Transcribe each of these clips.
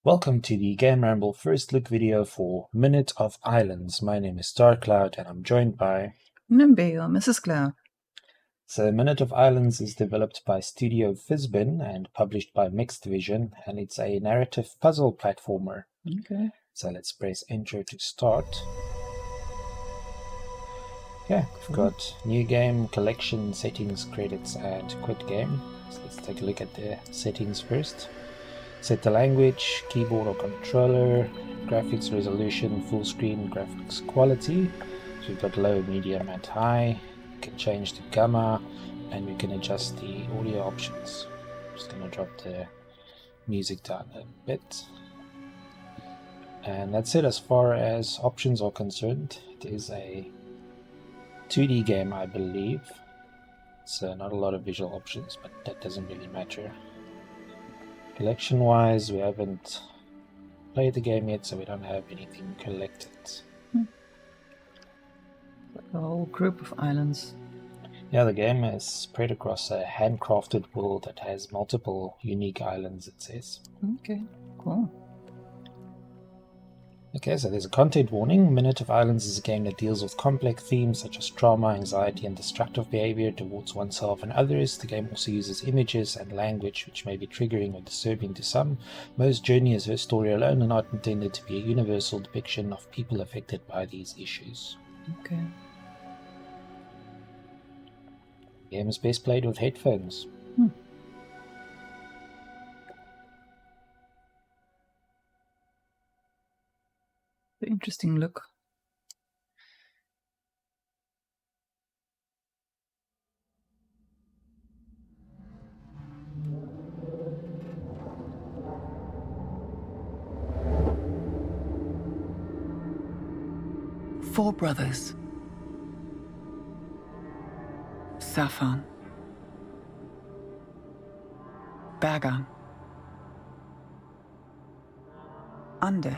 Welcome to the GameRamble first look video for Minute of Islands. My name is StarCloud and I'm joined by Nimby or Mrs. Cloud. So Minute of Islands is developed by Studio Fizbin and published by Mixed Vision, and it's a narrative puzzle platformer. Okay. So let's press intro to start. Yeah, we've got new game, collection, settings, credits, and quit game. So let's take a look at the settings first. Set the language, keyboard or controller, graphics resolution, full screen graphics quality. So we've got low, medium, and high. We can change to gamma, and we can adjust the audio options. I'm just going to drop the music down a bit. And that's it as far as options are concerned. It is a 2D game, I believe. So not a lot of visual options, but that doesn't really matter. Collection wise, we haven't played the game yet, so we don't have anything collected. A whole group of islands. Yeah, the game is spread across a handcrafted world that has multiple unique islands, it says. Okay, cool. Okay, so there's a content warning. Minute of Islands is a game that deals with complex themes such as trauma, anxiety, and destructive behavior towards oneself and others. The game also uses images and language which may be triggering or disturbing to some. Most Journey is her story alone and not intended to be a universal depiction of people affected by these issues. Okay. The game is best played with headphones. Interesting look. Four brothers. Safan, Bagan, Ande,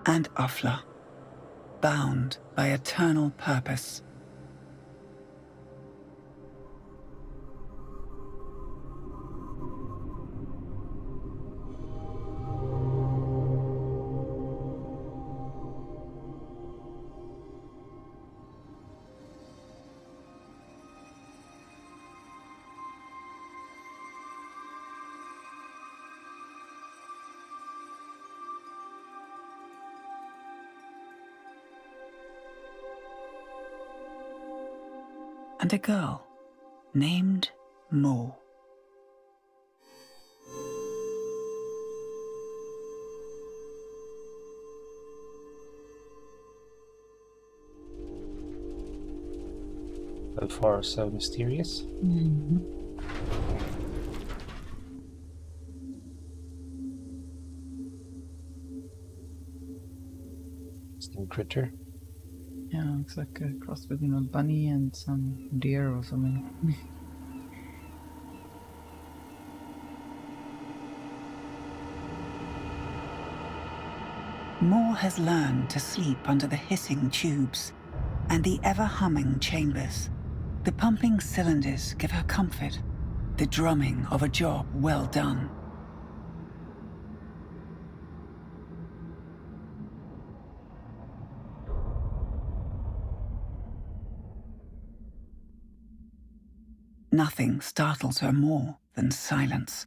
and Afla, bound by eternal purpose. And a girl named Mo. So far, so mysterious. Some critter. Yeah, looks like a cross between a bunny and some deer or something. Mo has learned to sleep under the hissing tubes and the ever-humming chambers. The pumping cylinders give her comfort, the drumming of a job well done. Nothing startles her more than silence.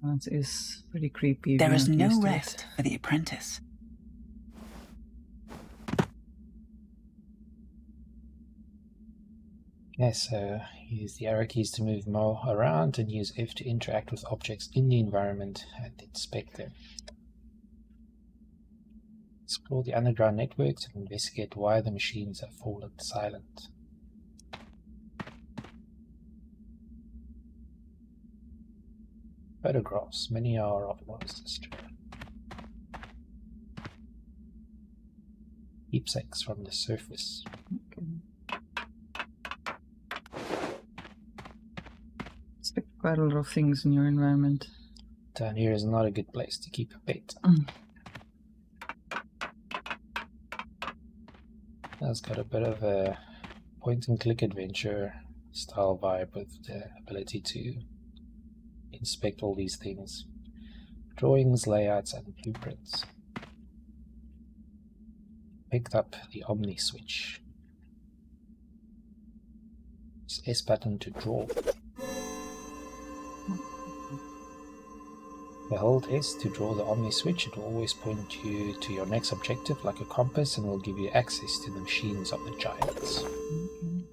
That is pretty creepy. There is no rest for the apprentice. Okay, so use the arrow keys to move Mo around and use F to interact with objects in the environment and inspect them. Explore the underground networks and investigate why the machines have fallen silent. Photographs, many are of lost history. Keepsakes from the surface. Okay. Expect quite a lot of things in your environment. Down here is not a good place to keep a pet. It's got a bit of a point-and-click adventure style vibe with the ability to inspect all these things. Drawings, layouts, and blueprints. Picked up the Omni switch. Press S button to draw. Hold S to draw the Omni switch. It will always point you to your next objective like a compass and will give you access to the machines of the giants. Okay.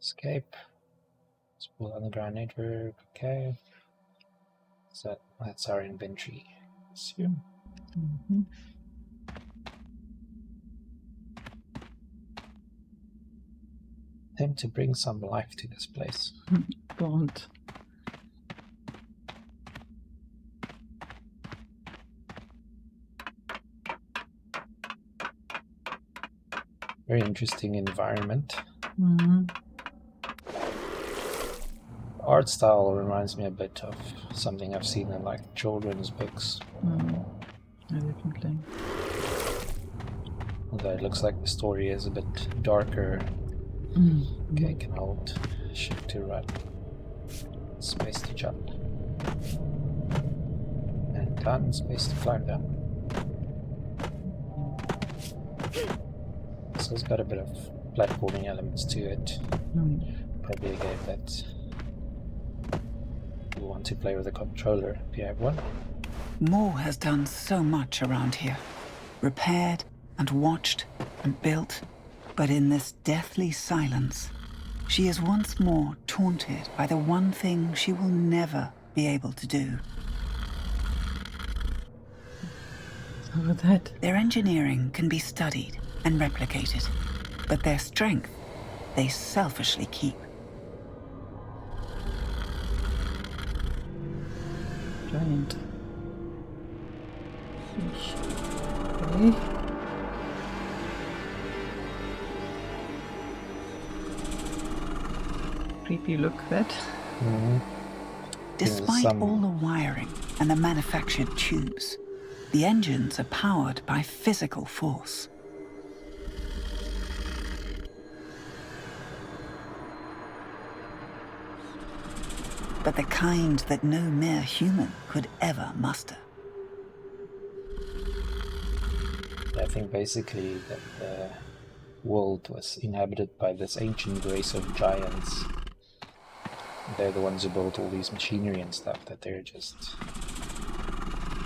Escape. Spool underground network. Okay. So that's our inventory. Assume. Mm-hmm. Attempt to bring some life to this place. Don't. Very interesting environment. Mm-hmm. Art style reminds me a bit of something I've seen in like children's books. Mm. Yeah, definitely. Although it looks like the story is a bit darker. Okay, can hold shift to run. Space to jump. And done, space to climb down. So it's got a bit of platforming elements to it. Probably a game that you want to play with a controller if you have one. Moore has done so much around here. Repaired and watched and built. But in this deathly silence, she is once more taunted by the one thing she will never be able to do. Over that. Their engineering can be studied and replicated, but their strength they selfishly keep. Giant. Fish. Okay. Creepy look, that. Despite some- all the wiring and the manufactured tubes, the engines are powered by physical force. But the kind that no mere human could ever muster. I think basically that the world was inhabited by this ancient race of giants. They're the ones who built all these machinery and stuff that they're just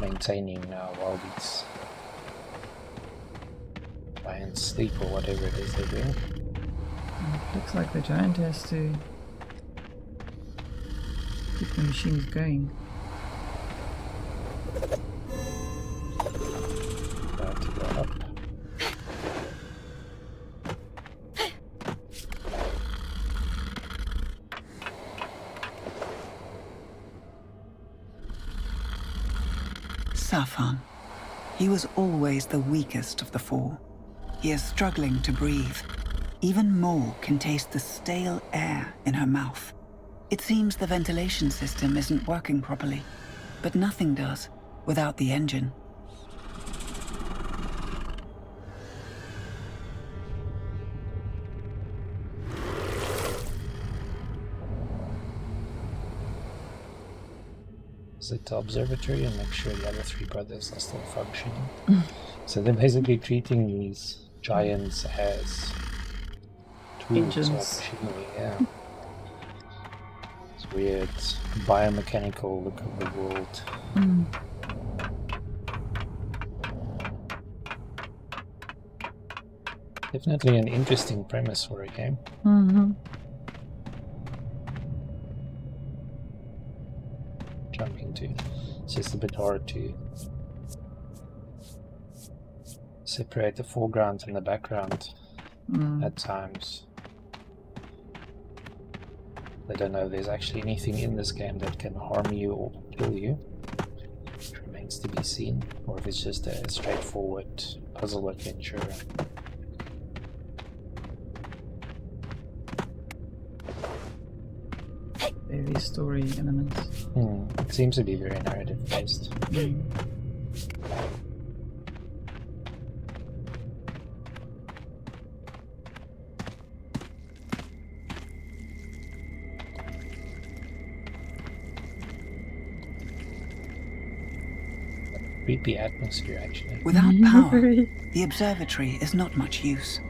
maintaining now while these giants sleep or whatever it is they're doing. Looks like the giant has to keep the machines going. To go up. Safan. He was always the weakest of the four. He is struggling to breathe. Even Mo can taste the stale air in her mouth. It seems the ventilation system isn't working properly, but nothing does without the engine. Visit the observatory and make sure the other three brothers are still functioning. So they're basically treating these giants as tools or Agents. machinery, yeah. It's weird biomechanical look of the world. Definitely an interesting premise for a game. Jumping to. It's just a bit hard to separate the foreground and the background at times. I don't know if there's actually anything in this game that can harm you or kill you. It remains to be seen, or if it's just a straightforward puzzle adventure. Maybe story elements. It seems to be very narrative based. Creepy atmosphere, actually. Without power, the observatory is not much use.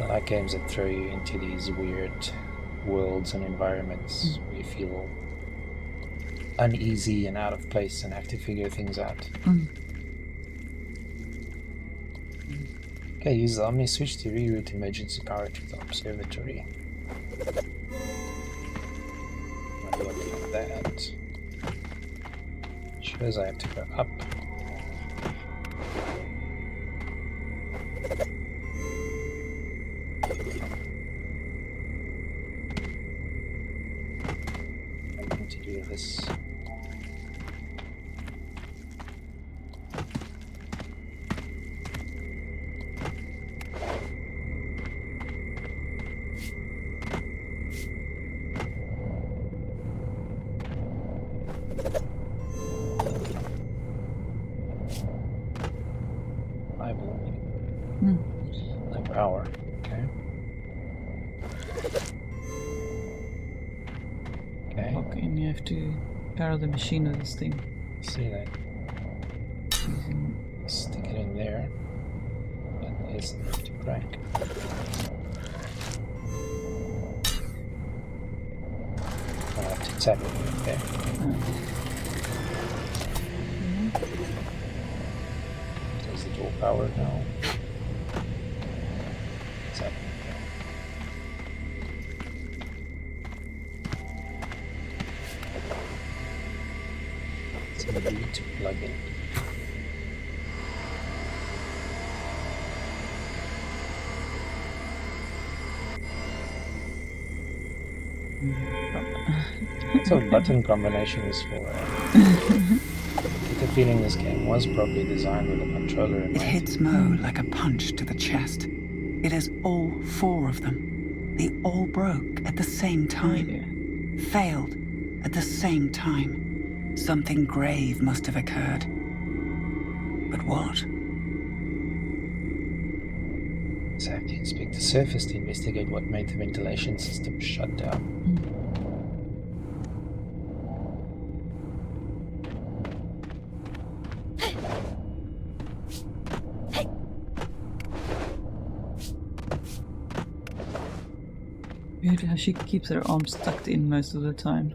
I like games that throw you into these weird worlds and environments where you feel uneasy and out of place and have to figure things out. Okay, use the Omni switch to reroute emergency power to the observatory. I'll do that. Shows I have to go up. I'm going to do this. No power. Okay. Okay. Okay, and you have to power the machine with this thing. See that? Stick it in there. And there's the empty crank. I'll have to tap it right there. So is it all powered now? Tap it there. It's a need to plug in. So button combinations for I get the feeling this game was probably designed with a controller in It mind. hits Mo like a punch to the chest. It is all four of them. They all broke at the same time. Failed at the same time. Something grave must have occurred. But what? So I have to inspect the surface to investigate what made the ventilation system shut down. Weird how she keeps her arms tucked in most of the time.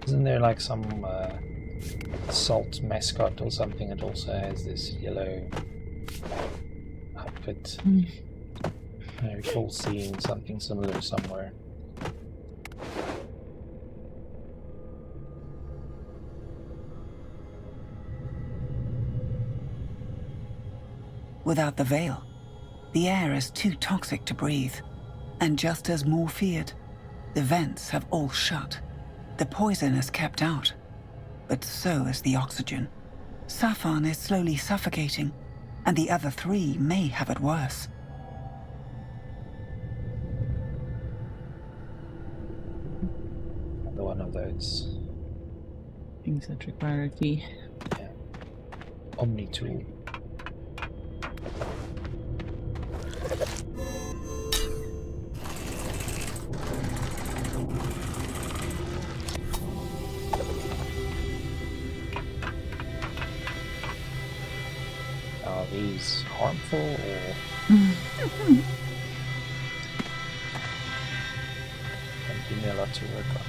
Isn't there like some salt mascot or something that also has this yellow outfit? I recall seeing something similar somewhere. Without the veil, the air is too toxic to breathe. And just as Moore feared, the vents have all shut. The poison is kept out, but so is the oxygen. Safan is slowly suffocating, and the other three may have it worse. Another one of those. Things that require a key. Yeah. Omni tool. Are these harmful or don't give me a lot to work on?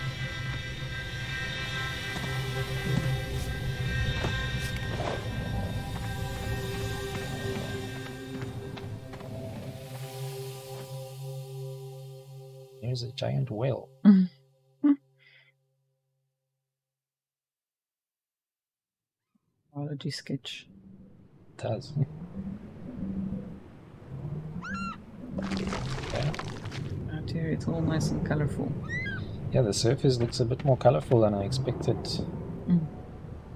Here's a giant whale. Biology sketch. It does. Okay. Out here it's all nice and colorful. Yeah, the surface looks a bit more colorful than I expected,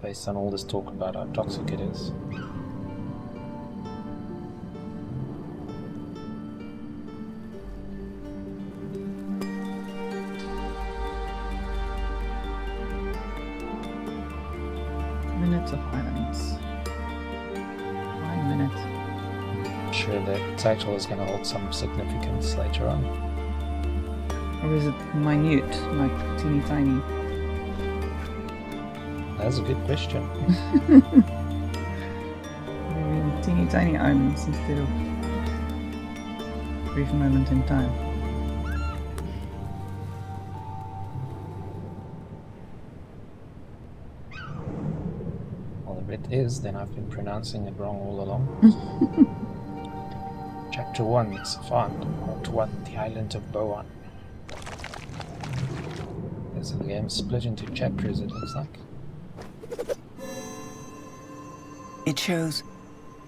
based on all this talk about how toxic it is. Minutes of silence. 1 minute. sure the title is going to hold some significance later on. Or is it minute, like teeny tiny? That's a good question. Maybe teeny tiny islands instead of brief moment in time. Well, if it is, then I've been pronouncing it wrong all along. Chapter 1, Safan, Part 1, the Island of Boan. There's a game split into chapters, it looks like. It shows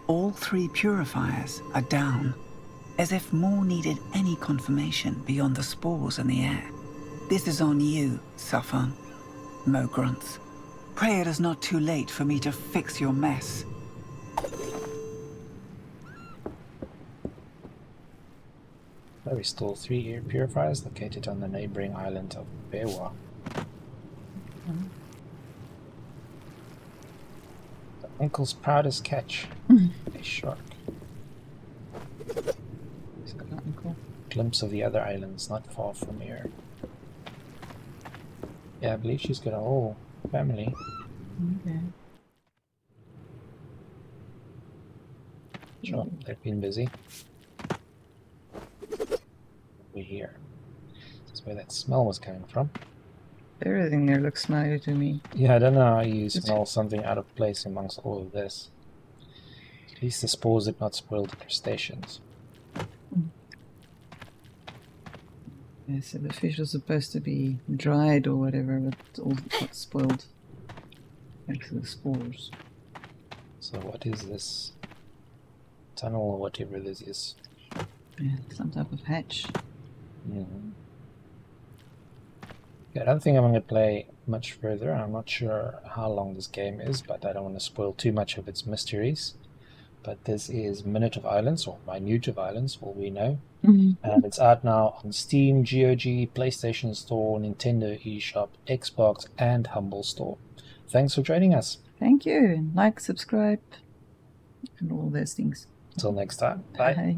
all 3 purifiers are down, as if more needed any confirmation beyond the spores in the air. This is on you, Safan. Mo grunts. Pray it is not too late for me to fix your mess. We stole 3 air purifiers located on the neighboring island of Bewa. The uncle's proudest catch, a shark. Is that uncle? Glimpse of the other islands not far from here. Yeah, I believe she's got a whole family. Okay. Sure, they've been busy. We're here. That's where that smell was coming from. Everything there looks smelly to me. Yeah, I don't know how you smell something out of place amongst all of this. At least the spores did not spoil the crustaceans. Yeah, so the fish was supposed to be dried or whatever, but all got spoiled. Thanks to the spores. So what is this? Tunnel or whatever this is. Yeah, some type of hatch. Yeah, I don't think I'm going to play much further. I'm not sure how long this game is, but I don't want to spoil too much of its mysteries. But this is Minute of Islands, or Minute of Islands, all we know. And it's out now on Steam, GOG, PlayStation Store, Nintendo eShop, Xbox, and Humble Store. Thanks for joining us. Thank you. Like, subscribe, and all those things. Until next time. Bye. Bye.